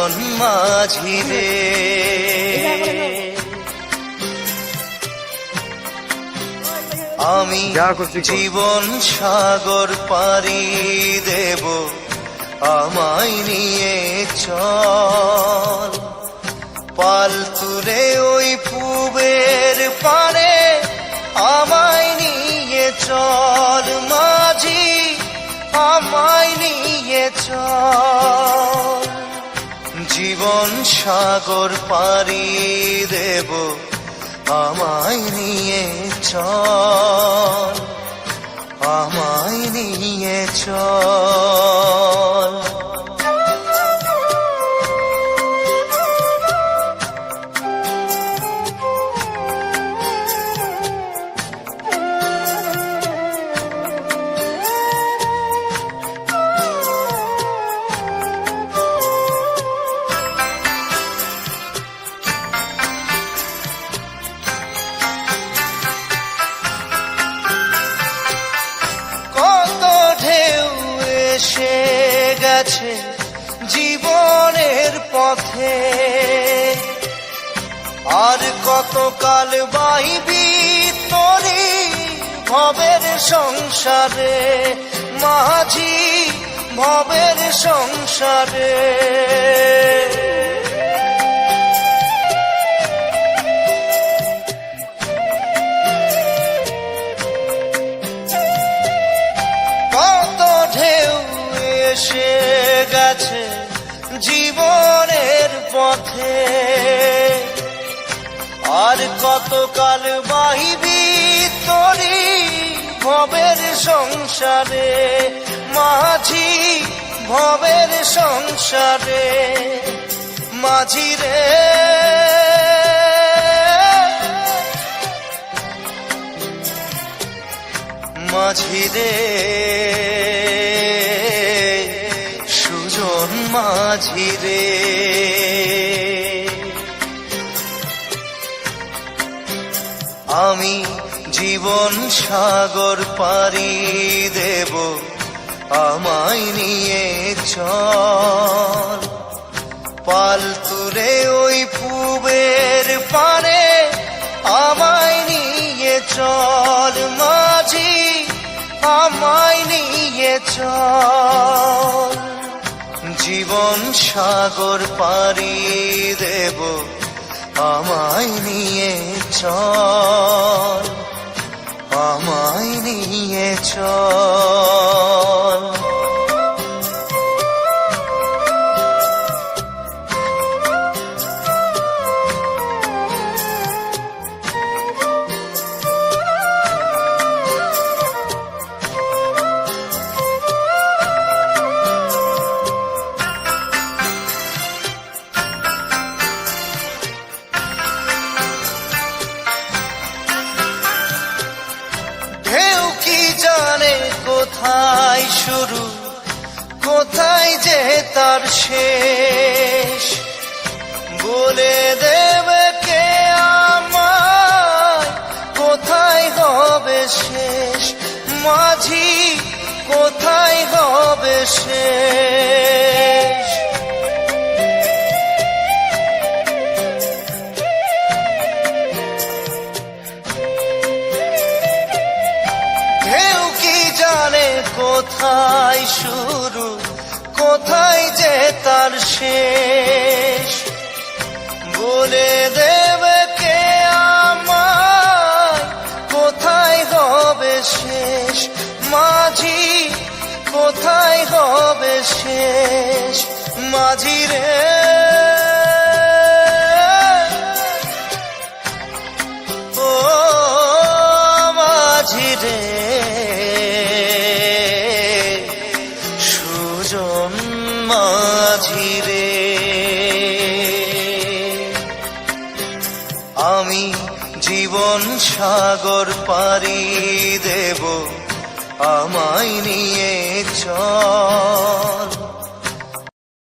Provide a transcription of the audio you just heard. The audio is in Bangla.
সুজন মাঝি রে। আমি জীবন সাগর পাড়ি দেব, আমায় নিয়ে চল। পাল তুলে ওই পূবের পারে আমায় নিয়ে চল মাঝি, আমায় নিয়ে চল। জীবন সাগর পাড়ি দেব, আমায় নিয়ে চল, আমায় নিয়ে চল। এসে গেছে জীবনের পথে, আর কতকাল বাইবি তোরি ভবের সংসারে মাঝি, ভবের সংসারে। এসে গেছে জীবনের পথে, আর কতকাল বাহিবি তোরি ভবের সংসারে মাঝি, ভবের সংসারে। মাঝি রে মাঝি রে, সুজন মাঝি রে। আমি জীবন সাগর পাড়ি দেব, আমায় নিয়ে চল। পাল তুলে ওই পূবের পারে আমায় নিয়ে চল মাঝি, আমায় নিয়ে চল। জীবন সাগর পাড়ি দেব, আমায় নিয়ে চল, আমায় নিয়ে চল। জানে কোথায় শুরু, কোথায় যে তার শেষ, বলে দেবে কে আমায় কোথায় হবে শেষ। মাঝি কোথায় হবে শেষ। কোথায় শুরু, কোথায় যে তার শেষ, বলে দেবে কে আমায় কোথায় হবে শেষ। মাঝি কোথায় হবে শেষ। মাঝি রে ও মাঝি রে, সুজন মাঝি রে। আমি জীবন সাগর পাড়ি দেব, আমায় নিয়ে চল।